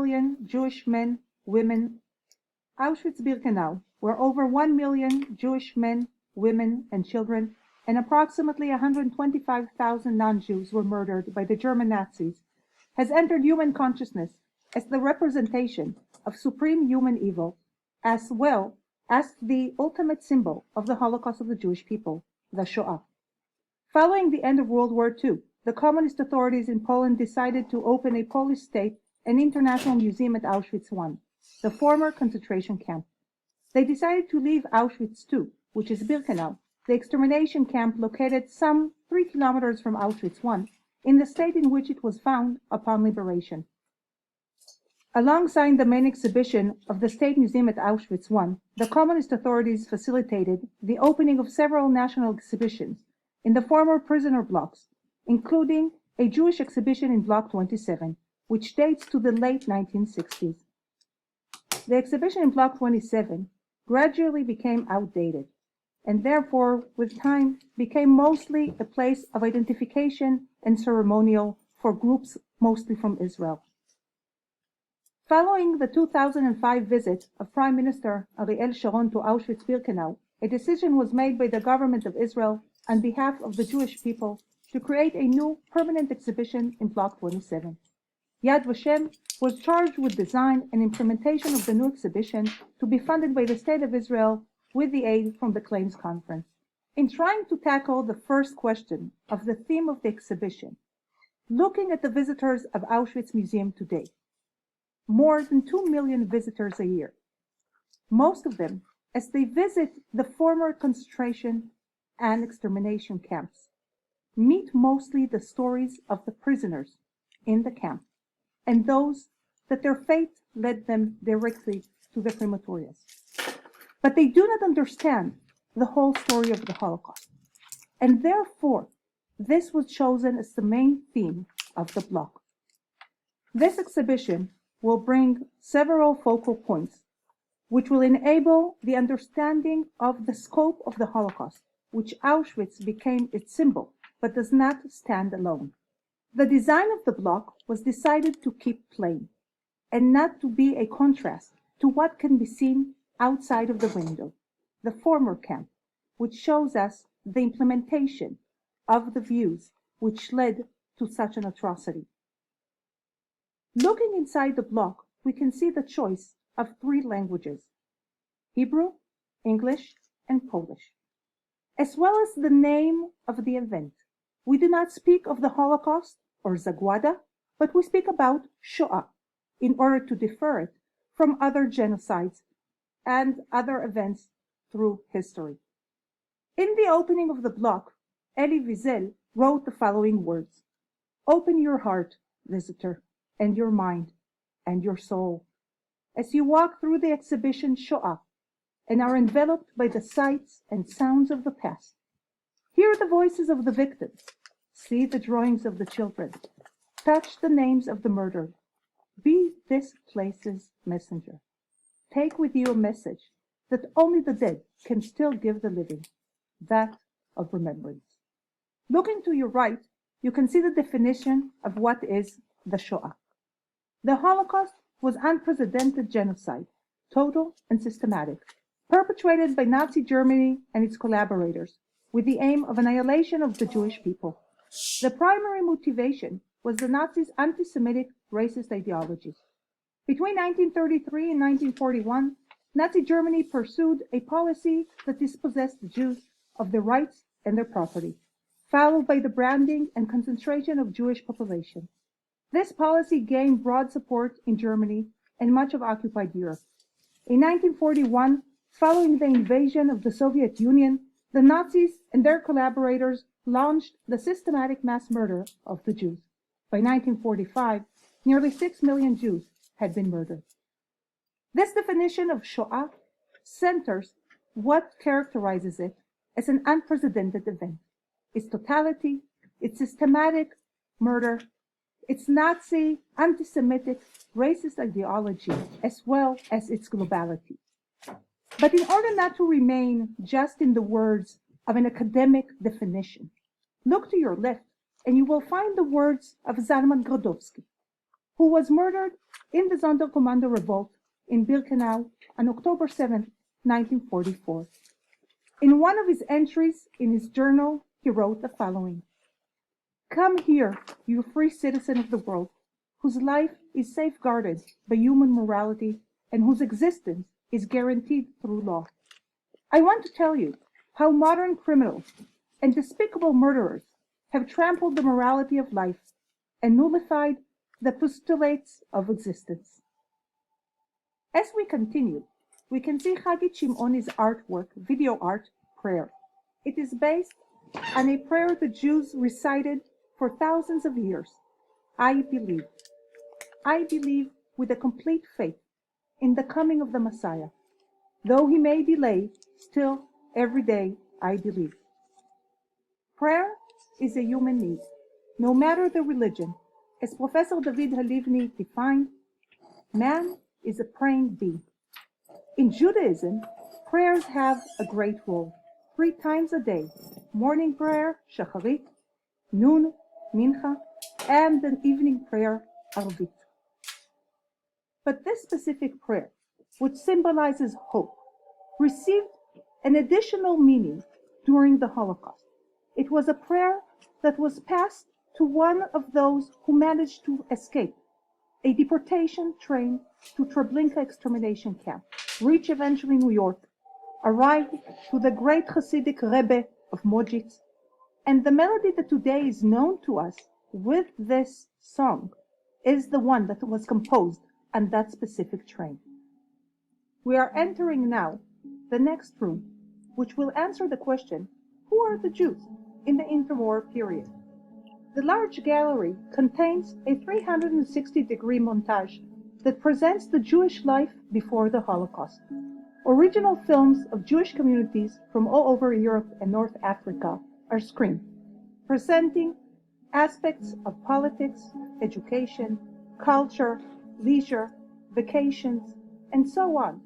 million Jewish men, women. Auschwitz-Birkenau, where over 1 million Jewish men, women, and children, and approximately 125,000 non-Jews were murdered by the German Nazis, has entered human consciousness as the representation of supreme human evil, as well as the ultimate symbol of the Holocaust of the Jewish people, the Shoah. Following the end of World War II, the communist authorities in Poland decided to open a Polish state and international museum at Auschwitz I, the former concentration camp. They decided to leave Auschwitz II, which is Birkenau, the extermination camp located some 3 kilometers from Auschwitz I, in the state in which it was found upon liberation. Alongside the main exhibition of the State Museum at Auschwitz I, the communist authorities facilitated the opening of several national exhibitions in the former prisoner blocks, including a Jewish exhibition in Block 27, which dates to the late 1960s. The exhibition in Block 27 gradually became outdated, and therefore, with time, became mostly a place of identification and ceremonial for groups mostly from Israel. Following the 2005 visit of Prime Minister Ariel Sharon to Auschwitz-Birkenau, a decision was made by the government of Israel on behalf of the Jewish people to create a new permanent exhibition in Block 27. Yad Vashem was charged with design and implementation of the new exhibition to be funded by the State of Israel with the aid from the Claims Conference. In trying to tackle the first question of the theme of the exhibition, looking at the visitors of Auschwitz Museum today, more than 2 million visitors a year, most of them as they visit the former concentration and extermination camps, meet mostly the stories of the prisoners in the camp and those that their fate led them directly to the crematorias. But they do not understand the whole story of the Holocaust, and therefore this was chosen as the main theme of the block. This exhibition will bring several focal points which will enable the understanding of the scope of the Holocaust, which Auschwitz became its symbol, but does not stand alone. The design of the block was decided to keep plain and not to be a contrast to what can be seen outside of the window, the former camp, which shows us the implementation of the views which led to such an atrocity. Looking inside the block, we can see the choice of 3 languages: Hebrew, English, and Polish, as well as the name of the event. We do not speak of the Holocaust or Zagwada, but we speak about Shoah in order to differ it from other genocides and other events through history. In the opening of the block, Elie Wiesel wrote the following words: "Open your heart, visitor, and your mind, and your soul, as you walk through the exhibition Shoah and are enveloped by the sights and sounds of the past. Hear the voices of the victims, see the drawings of the children, touch the names of the murdered. Be this place's messenger. Take with you a message that only the dead can still give the living, that of remembrance." Looking to your right, you can see the definition of what is the Shoah. The Holocaust was unprecedented genocide, total and systematic, perpetrated by Nazi Germany and its collaborators, with the aim of annihilation of the Jewish people. The primary motivation was the Nazis' anti-Semitic racist ideology. Between 1933 and 1941, Nazi Germany pursued a policy that dispossessed the Jews of their rights and their property, followed by the branding and concentration of Jewish population. This policy gained broad support in Germany and much of occupied Europe. In 1941, following the invasion of the Soviet Union, the Nazis and their collaborators launched the systematic mass murder of the Jews. By 1945, nearly 6 million Jews had been murdered. This definition of Shoah centers what characterizes it as an unprecedented event: its totality, its systematic murder, its Nazi, anti-Semitic, racist ideology, as well as its globality. But in order not to remain just in the words of an academic definition, look to your left and you will find the words of Zalman Grodowski. who was murdered in the Sonderkommando revolt in Birkenau on October 7, 1944. In one of his entries in his journal, he wrote the following: "Come here, you free citizen of the world, whose life is safeguarded by human morality and whose existence is guaranteed through law. I want to tell you how modern criminals and despicable murderers have trampled the morality of life and nullified the postulates of existence." As we continue, we can see Hagit Shimoni's artwork, video art, prayer. It is based on a prayer the Jews recited for thousands of years. I believe. I believe with a complete faith in the coming of the Messiah. Though he may delay, still every day I believe. Prayer is a human need, no matter the religion. As Professor David Halivni defined, man is a praying being. In Judaism, prayers have a great role. 3 times a day: morning prayer, Shacharit, noon, Mincha, and an evening prayer, Arvit. But this specific prayer, which symbolizes hope, received an additional meaning during the Holocaust. It was a prayer that was passed to one of those who managed to escape a deportation train to Treblinka extermination camp, reach eventually New York, arrive to the great Hasidic Rebbe of Mojitz, and the melody that today is known to us with this song is the one that was composed on that specific train. We are entering now the next room, which will answer the question, who are the Jews in the interwar period? The large gallery contains a 360-degree montage that presents the Jewish life before the Holocaust. Original films of Jewish communities from all over Europe and North Africa are screened, presenting aspects of politics, education, culture, leisure, vacations, and so on,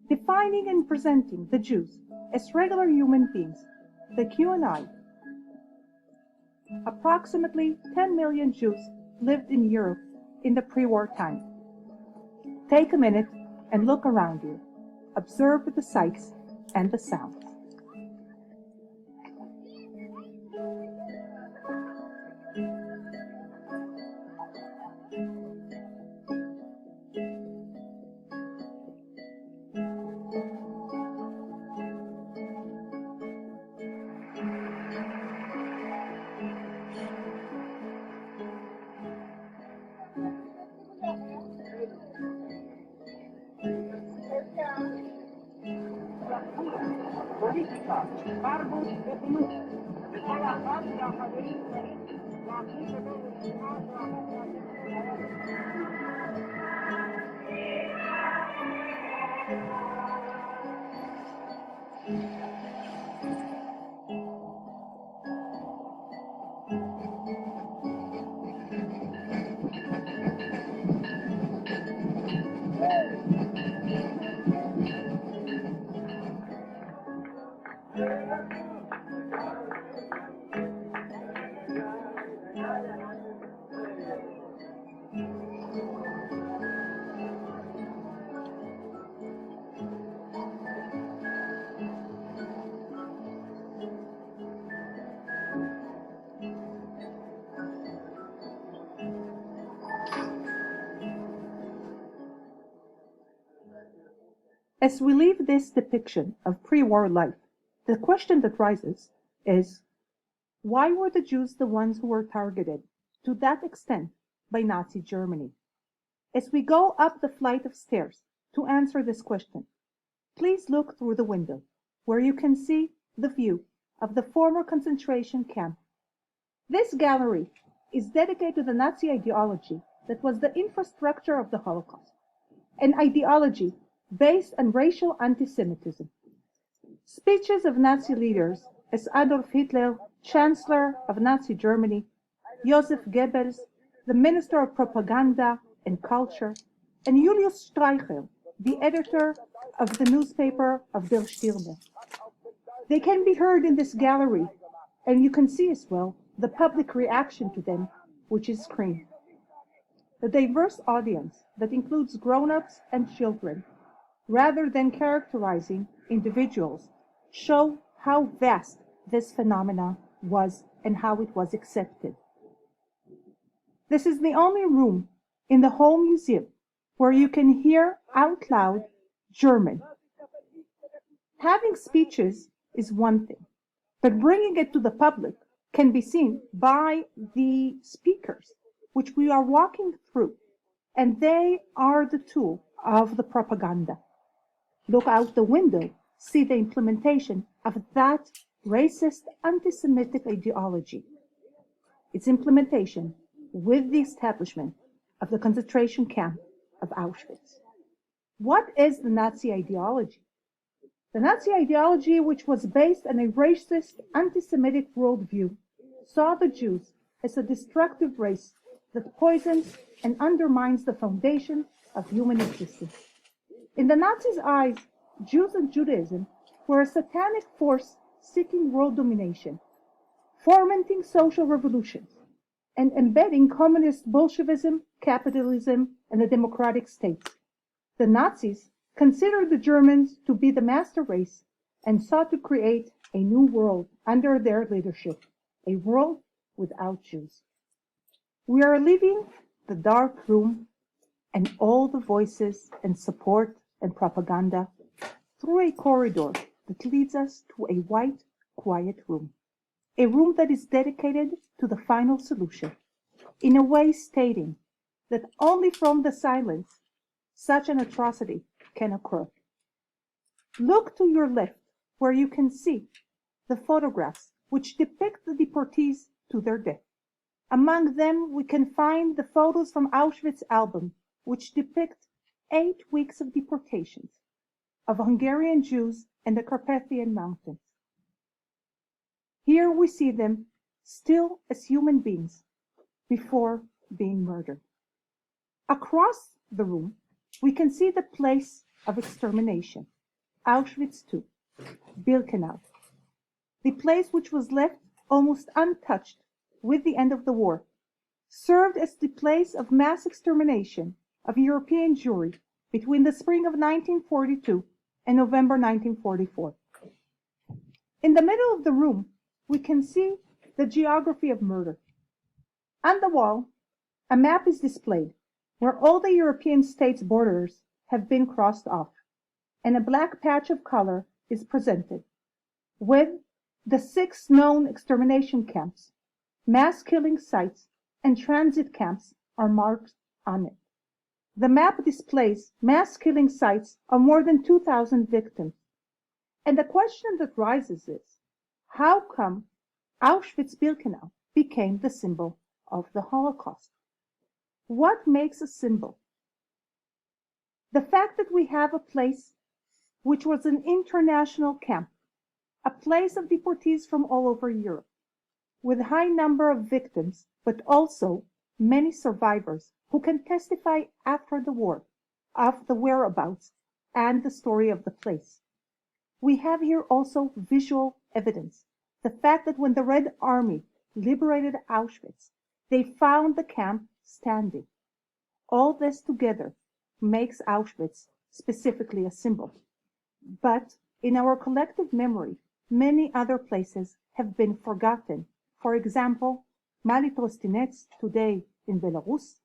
defining and presenting the Jews as regular human beings, like you and I. Approximately 10 million Jews lived in Europe in the pre-war time. Take a minute and look around you. Observe the sights and the sounds. As we leave this depiction of pre-war life, the question that rises is, why were the Jews the ones who were targeted to that extent by Nazi Germany? As we go up the flight of stairs to answer this question, please look through the window, where you can see the view of the former concentration camp. This gallery is dedicated to the Nazi ideology that was the infrastructure of the Holocaust, an ideology based on racial anti-Semitism. Speeches of Nazi leaders as Adolf Hitler, Chancellor of Nazi Germany, Joseph Goebbels, the Minister of Propaganda and Culture, and Julius Streicher, the editor of the newspaper of Der Stürmer. They can be heard in this gallery, and you can see as well the public reaction to them, which is screened. The diverse audience that includes grown-ups and children, rather than characterizing individuals, show how vast this phenomena was and how it was accepted. This is the only room in the whole museum where you can hear out loud German. Having speeches is one thing, but bringing it to the public can be seen by the speakers, which we are walking through, and they are the tool of the propaganda. Look out the window, see the implementation of that racist anti-Semitic ideology. Its implementation with the establishment of the concentration camp of Auschwitz. What is the Nazi ideology? The Nazi ideology, which was based on a racist anti-Semitic worldview, saw the Jews as a destructive race that poisons and undermines the foundation of human existence. In the Nazis' eyes, Jews and Judaism were a satanic force seeking world domination, fomenting social revolutions, and embedding communist Bolshevism, capitalism, and the democratic states. The Nazis considered the Germans to be the master race and sought to create a new world under their leadership, a world without Jews. We are leaving the dark room and all the voices and support and propaganda through a corridor that leads us to a white, quiet room. A room that is dedicated to the final solution, in a way stating that only from the silence such an atrocity can occur. Look to your left, where you can see the photographs which depict the deportees to their death. Among them, we can find the photos from Auschwitz album, which depict 8 weeks of deportations of Hungarian Jews in the Carpathian Mountains. Here we see them still as human beings before being murdered. Across the room, we can see the place of extermination, Auschwitz II, Birkenau, the place which was left almost untouched with the end of the war, served as the place of mass extermination of European Jewry between the spring of 1942 and November 1944. In the middle of the room, we can see the geography of murder. On the wall, a map is displayed where all the European states' borders have been crossed off, and a black patch of color is presented, with the 6 known extermination camps, mass killing sites, and transit camps are marked on it. The map displays mass killing sites of more than 2,000 victims. And the question that rises is, how come Auschwitz-Birkenau became the symbol of the Holocaust? What makes a symbol? The fact that we have a place which was an international camp, a place of deportees from all over Europe, with a high number of victims, but also many survivors who can testify after the war of the whereabouts and the story of the place. We have here also visual evidence. The fact that when the Red Army liberated Auschwitz, they found the camp standing. All this together makes Auschwitz specifically a symbol. But in our collective memory, many other places have been forgotten. For example, Mali Trostinets, today in Belarus,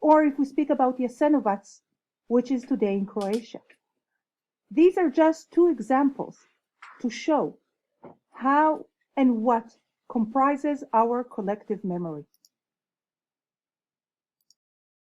or if we speak about Jasenovac, which is today in Croatia. These are just 2 examples to show how and what comprises our collective memory.